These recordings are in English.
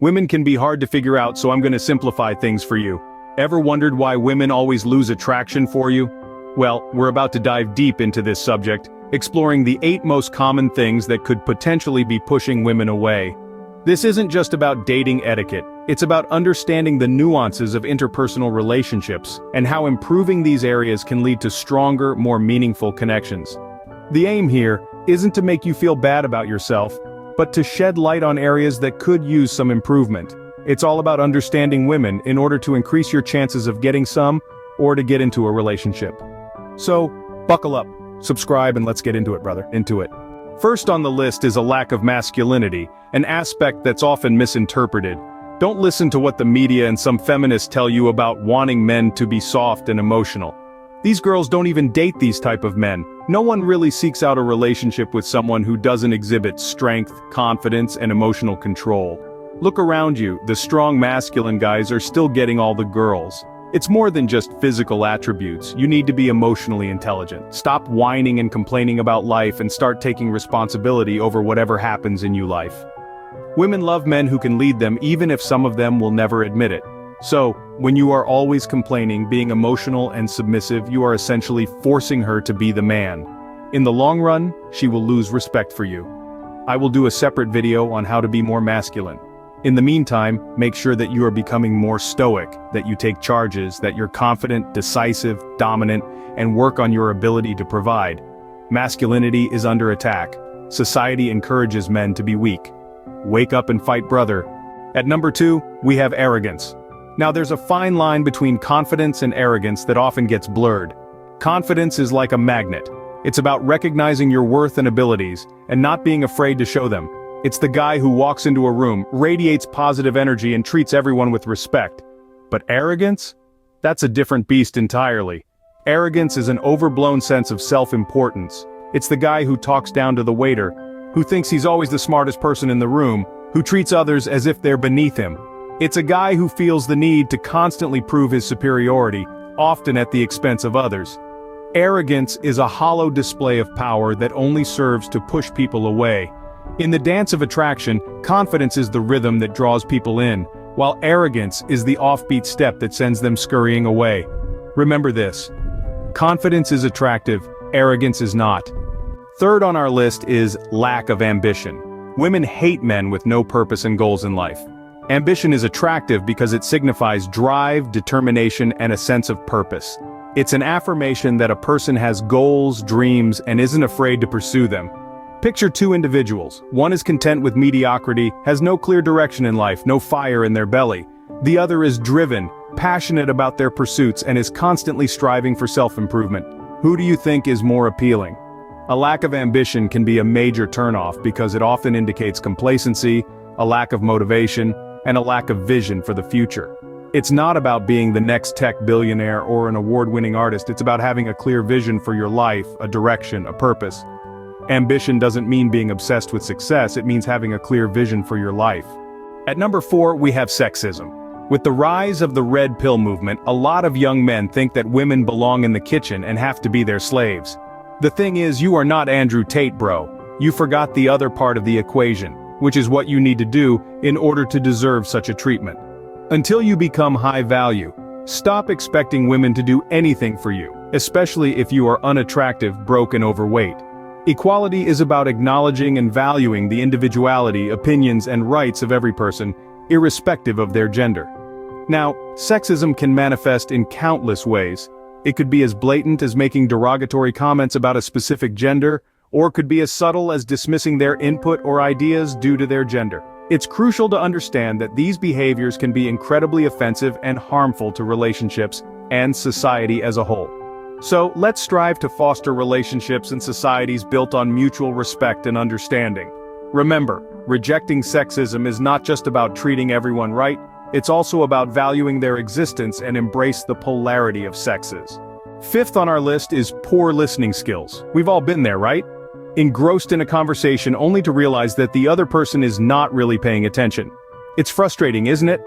Women can be hard to figure out, so I'm going to simplify things for you. Ever wondered why women always lose attraction for you? Well, we're about to dive deep into this subject, exploring the 8 most common things that could potentially be pushing women away. This isn't just about dating etiquette, it's about understanding the nuances of interpersonal relationships and how improving these areas can lead to stronger, more meaningful connections. The aim here isn't to make you feel bad about yourself, but to shed light on areas that could use some improvement. It's all about understanding women in order to increase your chances of getting some, or to get into a relationship. So, buckle up, subscribe, and let's get into it, brother. Into it. First on the list is a lack of masculinity, an aspect that's often misinterpreted. Don't listen to what the media and some feminists tell you about wanting men to be soft and emotional. These girls don't even date these type of men. No one really seeks out a relationship with someone who doesn't exhibit strength, confidence, and emotional control. Look around you, the strong masculine guys are still getting all the girls. It's more than just physical attributes, you need to be emotionally intelligent. Stop whining and complaining about life and start taking responsibility over whatever happens in your life. Women love men who can lead them even if some of them will never admit it. So, when you are always complaining, being emotional and submissive, you are essentially forcing her to be the man. In the long run, she will lose respect for you. I will do a separate video on how to be more masculine. In the meantime, make sure that you are becoming more stoic, that you take charges, that you're confident, decisive, dominant, and work on your ability to provide. Masculinity is under attack. Society encourages men to be weak. Wake up and fight, brother. At number 2, we have arrogance. Now there's a fine line between confidence and arrogance that often gets blurred. Confidence is like a magnet. It's about recognizing your worth and abilities, and not being afraid to show them. It's the guy who walks into a room, radiates positive energy and treats everyone with respect. But arrogance? That's a different beast entirely. Arrogance is an overblown sense of self-importance. It's the guy who talks down to the waiter, who thinks he's always the smartest person in the room, who treats others as if they're beneath him. It's a guy who feels the need to constantly prove his superiority, often at the expense of others. Arrogance is a hollow display of power that only serves to push people away. In the dance of attraction, confidence is the rhythm that draws people in, while arrogance is the offbeat step that sends them scurrying away. Remember this. Confidence is attractive, arrogance is not. Third on our list is lack of ambition. Women hate men with no purpose and goals in life. Ambition is attractive because it signifies drive, determination, and a sense of purpose. It's an affirmation that a person has goals, dreams, and isn't afraid to pursue them. Picture 2 individuals. One is content with mediocrity, has no clear direction in life, no fire in their belly. The other is driven, passionate about their pursuits, and is constantly striving for self-improvement. Who do you think is more appealing? A lack of ambition can be a major turnoff because it often indicates complacency, a lack of motivation, and a lack of vision for the future. It's not about being the next tech billionaire or an award-winning artist, it's about having a clear vision for your life, a direction, a purpose. Ambition doesn't mean being obsessed with success, it means having a clear vision for your life. At number 4, we have sexism. With the rise of the red pill movement, a lot of young men think that women belong in the kitchen and have to be their slaves. The thing is, you are not Andrew Tate, bro. You forgot the other part of the equation, which is what you need to do in order to deserve such a treatment. Until you become high value, stop expecting women to do anything for you, especially if you are unattractive, broke, and overweight. Equality is about acknowledging and valuing the individuality, opinions, and rights of every person, irrespective of their gender. Now, sexism can manifest in countless ways. It could be as blatant as making derogatory comments about a specific gender, or could be as subtle as dismissing their input or ideas due to their gender. It's crucial to understand that these behaviors can be incredibly offensive and harmful to relationships and society as a whole. So, let's strive to foster relationships and societies built on mutual respect and understanding. Remember, rejecting sexism is not just about treating everyone right, it's also about valuing their existence and embrace the polarity of sexes. Fifth on our list is poor listening skills. We've all been there, right? Engrossed in a conversation only to realize that the other person is not really paying attention. It's frustrating, isn't it?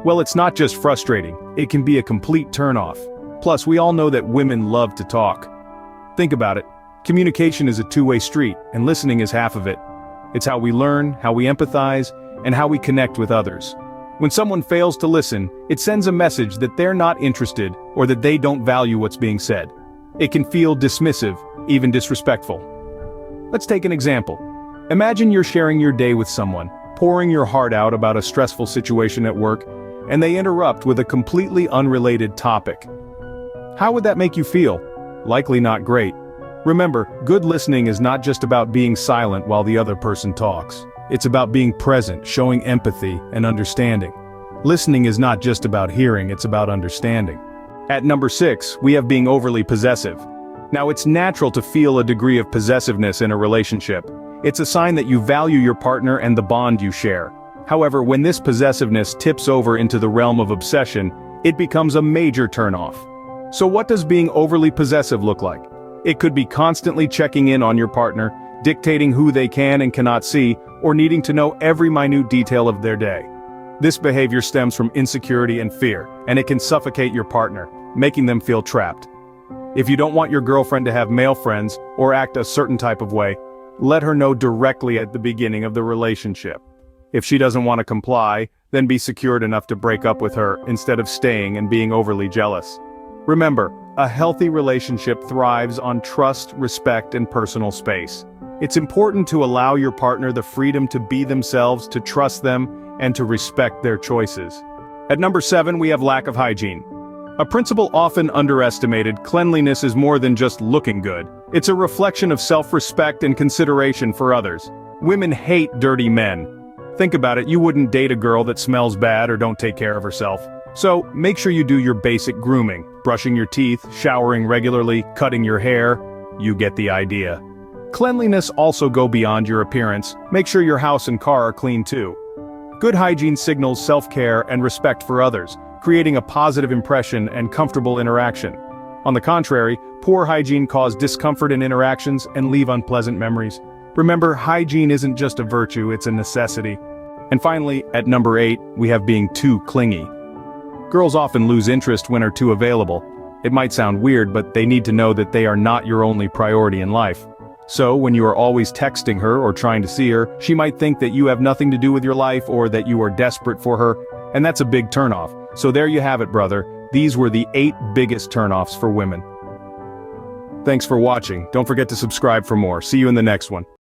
Well, it's not just frustrating, it can be a complete turnoff. Plus, we all know that women love to talk. Think about it. Communication is a two-way street, and listening is half of it. It's how we learn, how we empathize, and how we connect with others. When someone fails to listen, it sends a message that they're not interested or that they don't value what's being said. It can feel dismissive, even disrespectful. Let's take an example. Imagine you're sharing your day with someone, pouring your heart out about a stressful situation at work, and they interrupt with a completely unrelated topic. How would that make you feel? Likely not great. Remember, good listening is not just about being silent while the other person talks. It's about being present, showing empathy and understanding. Listening is not just about hearing, it's about understanding. At number 6, we have being overly possessive. Now, it's natural to feel a degree of possessiveness in a relationship. It's a sign that you value your partner and the bond you share. However, when this possessiveness tips over into the realm of obsession, it becomes a major turnoff. So what does being overly possessive look like? It could be constantly checking in on your partner, dictating who they can and cannot see, or needing to know every minute detail of their day. This behavior stems from insecurity and fear, and it can suffocate your partner, making them feel trapped. If you don't want your girlfriend to have male friends or act a certain type of way, let her know directly at the beginning of the relationship. If she doesn't want to comply, then be secured enough to break up with her instead of staying and being overly jealous. Remember, a healthy relationship thrives on trust, respect, and personal space. It's important to allow your partner the freedom to be themselves, to trust them, and to respect their choices. At number 7, we have lack of hygiene. A principle often underestimated: cleanliness is more than just looking good. It's a reflection of self-respect and consideration for others. Women hate dirty men. Think about it, you wouldn't date a girl that smells bad or don't take care of herself. So, make sure you do your basic grooming, brushing your teeth, showering regularly, cutting your hair. You get the idea. Cleanliness also go beyond your appearance. Make sure your house and car are clean too. Good hygiene signals self-care and respect for others, creating a positive impression and comfortable interaction. On the contrary, poor hygiene causes discomfort in interactions and leave unpleasant memories. Remember, hygiene isn't just a virtue, it's a necessity. And finally, at number 8, we have being too clingy. Girls often lose interest when are too available. It might sound weird, but they need to know that they are not your only priority in life. So, when you are always texting her or trying to see her, she might think that you have nothing to do with your life or that you are desperate for her, and that's a big turnoff. So there you have it, brother. These were the 8 biggest turnoffs for women. Thanks for watching. Don't forget to subscribe for more. See you in the next one.